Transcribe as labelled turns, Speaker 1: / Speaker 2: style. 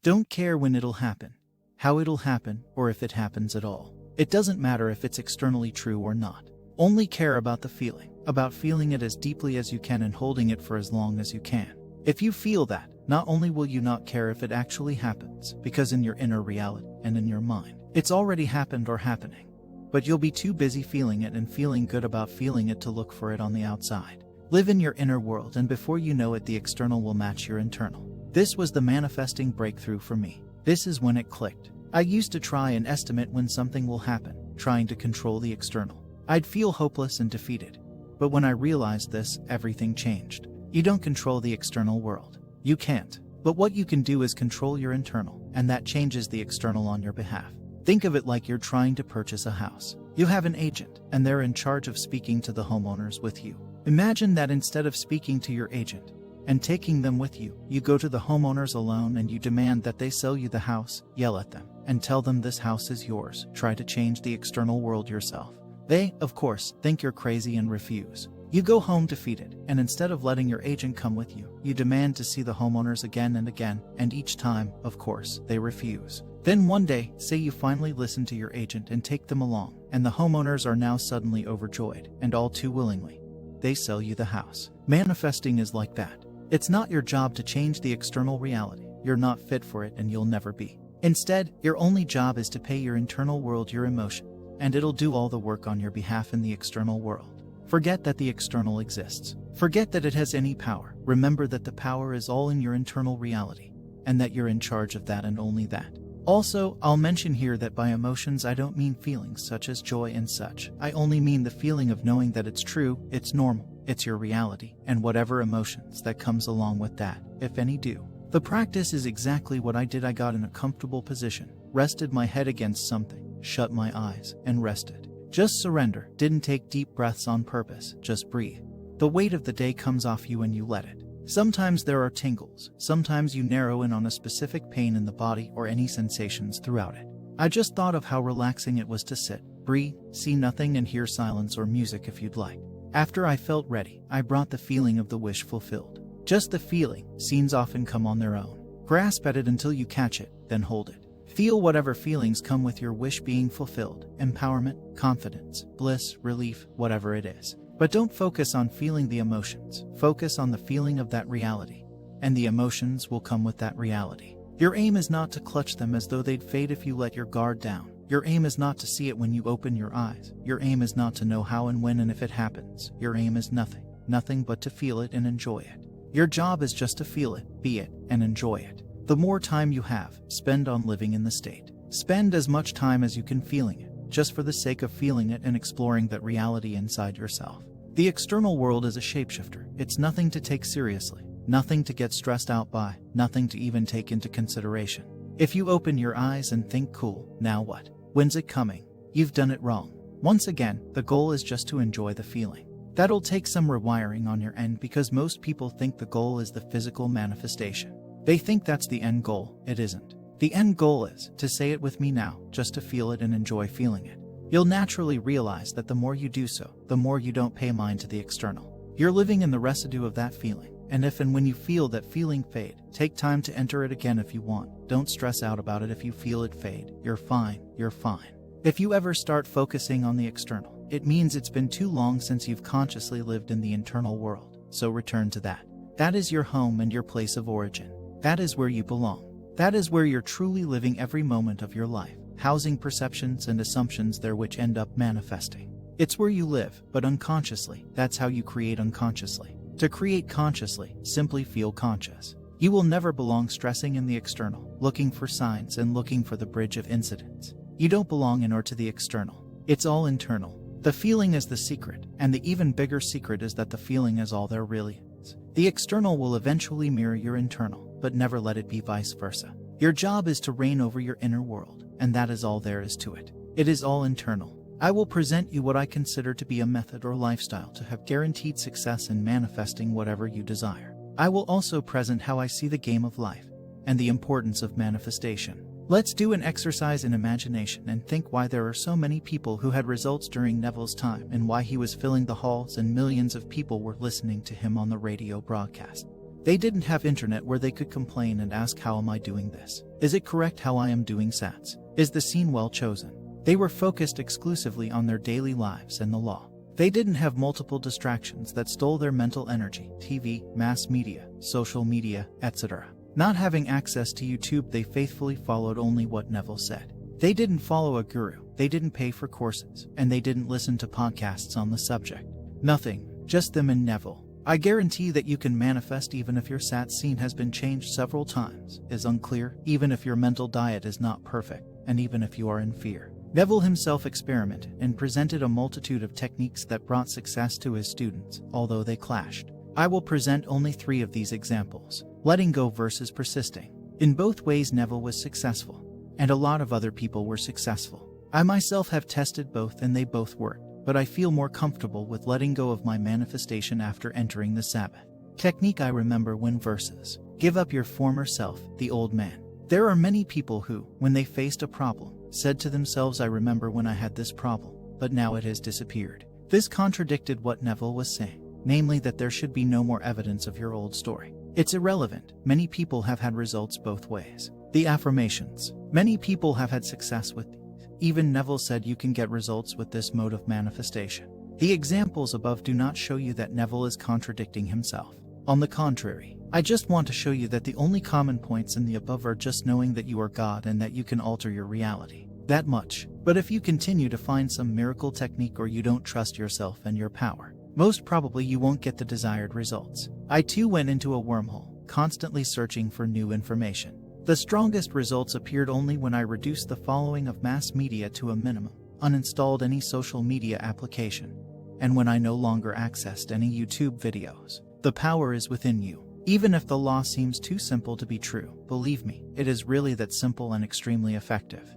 Speaker 1: Don't care when it'll happen, how it'll happen, or if it happens at all. It doesn't matter if it's externally true or not. Only care about the feeling, about feeling it as deeply as you can and holding it for as long as you can. If you feel that, not only will you not care if it actually happens, because in your inner reality and in your mind, it's already happened or happening, but you'll be too busy feeling it and feeling good about feeling it to look for it on the outside. Live in your inner world, and before you know it, the external will match your internal. This was the manifesting breakthrough for me. This is when it clicked. I used to try and estimate when something will happen, trying to control the external. I'd feel hopeless and defeated. But when I realized this, everything changed. You don't control the external world. You can't. But what you can do is control your internal, and that changes the external on your behalf. Think of it like you're trying to purchase a house. You have an agent, and they're in charge of speaking to the homeowners with you. Imagine that instead of speaking to your agent and taking them with you, you go to the homeowners alone and you demand that they sell you the house, yell at them, and tell them this house is yours. Try to change the external world yourself. They, of course, think you're crazy and refuse. You go home defeated, and instead of letting your agent come with you, you demand to see the homeowners again and again, and each time, of course, they refuse. Then one day, say you finally listen to your agent and take them along, and the homeowners are now suddenly overjoyed, and all too willingly, they sell you the house. Manifesting is like that. It's not your job to change the external reality. You're not fit for it and you'll never be. Instead, your only job is to pay your internal world your emotion, and it'll do all the work on your behalf in the external world. Forget that the external exists. Forget that it has any power. Remember that the power is all in your internal reality, and that you're in charge of that and only that. Also, I'll mention here that by emotions I don't mean feelings such as joy and such. I only mean the feeling of knowing that it's true, it's normal, it's your reality, and whatever emotions that comes along with that, if any do. The practice is exactly what I did. I got in a comfortable position, rested my head against something, shut my eyes, and rested. Just surrender. Didn't take deep breaths on purpose, just breathe. The weight of the day comes off you and you let it. Sometimes there are tingles, sometimes you narrow in on a specific pain in the body or any sensations throughout it. I just thought of how relaxing it was to sit, breathe, see nothing and hear silence or music if you'd like. After I felt ready, I brought the feeling of the wish fulfilled. Just the feeling. Scenes often come on their own. Grasp at it until you catch it, then hold it. Feel whatever feelings come with your wish being fulfilled. Empowerment, confidence, bliss, relief, whatever it is. But don't focus on feeling the emotions. Focus on the feeling of that reality, and the emotions will come with that reality. Your aim is not to clutch them as though they'd fade if you let your guard down. Your aim is not to see it when you open your eyes. Your aim is not to know how and when and if it happens. Your aim is nothing but to feel it and enjoy it. Your job is just to feel it, be it, and enjoy it. The more time you have, spend on living in the state. Spend as much time as you can feeling it, just for the sake of feeling it and exploring that reality inside yourself. The external world is a shapeshifter. It's nothing to take seriously, nothing to get stressed out by, nothing to even take into consideration. If you open your eyes and think, cool, now what? When's it coming? You've done it wrong. Once again, the goal is just to enjoy the feeling. That'll take some rewiring on your end because most people think the goal is the physical manifestation. They think that's the end goal. It isn't. The end goal is, to say it with me now, just to feel it and enjoy feeling it. You'll naturally realize that the more you do so, the more you don't pay mind to the external. You're living in the residue of that feeling, and if and when you feel that feeling fade, take time to enter it again if you want. Don't stress out about it if you feel it fade. You're fine. You're fine. If you ever start focusing on the external, it means it's been too long since you've consciously lived in the internal world. So return to that. That is your home and your place of origin. That is where you belong. That is where you're truly living every moment of your life, housing perceptions and assumptions there which end up manifesting. It's where you live, but unconsciously. That's how you create unconsciously. To create consciously, simply feel conscious. You will never belong stressing in the external, looking for signs and looking for the bridge of incidents. You don't belong in or to the external. It's all internal. The feeling is the secret, and the even bigger secret is that the feeling is all there really is. The external will eventually mirror your internal, but never let it be vice versa. Your job is to reign over your inner world, and that is all there is to it. It is all internal. I will present you what I consider to be a method or lifestyle to have guaranteed success in manifesting whatever you desire. I will also present how I see the game of life and the importance of manifestation. Let's do an exercise in imagination and think why there are so many people who had results during Neville's time and why he was filling the halls and millions of people were listening to him on the radio broadcast. They didn't have internet where they could complain and ask, how am I doing this? Is it correct how I am doing sats? Is the scene well chosen? They were focused exclusively on their daily lives and the law. They didn't have multiple distractions that stole their mental energy: TV, mass media, social media, etc. Not having access to YouTube, they faithfully followed only what Neville said. They didn't follow a guru, they didn't pay for courses, and they didn't listen to podcasts on the subject. Nothing, just them and Neville. I guarantee that you can manifest even if your sat scene has been changed several times, is unclear, even if your mental diet is not perfect, and even if you are in fear. Neville himself experimented and presented a multitude of techniques that brought success to his students, although they clashed. I will present only 3 of these examples: letting go versus persisting. In both ways Neville was successful, and a lot of other people were successful. I myself have tested both and they both worked, but I feel more comfortable with letting go of my manifestation after entering the Sabbath. Technique I remember when versus give up your former self, the old man. There are many people who, when they faced a problem, said to themselves, I remember when I had this problem, but now it has disappeared. This contradicted what Neville was saying, namely that there should be no more evidence of your old story. It's irrelevant. Many people have had results both ways. The affirmations. Many people have had success with these. Even Neville said you can get results with this mode of manifestation. The examples above do not show you that Neville is contradicting himself. On the contrary, I just want to show you that the only common points in the above are just knowing that you are God and that you can alter your reality. That much. But if you continue to find some miracle technique or you don't trust yourself and your power, most probably you won't get the desired results. I too went into a wormhole, constantly searching for new information. The strongest results appeared only when I reduced the following of mass media to a minimum, uninstalled any social media application, and when I no longer accessed any YouTube videos. The power is within you. Even if the law seems too simple to be true, believe me, it is really that simple and extremely effective.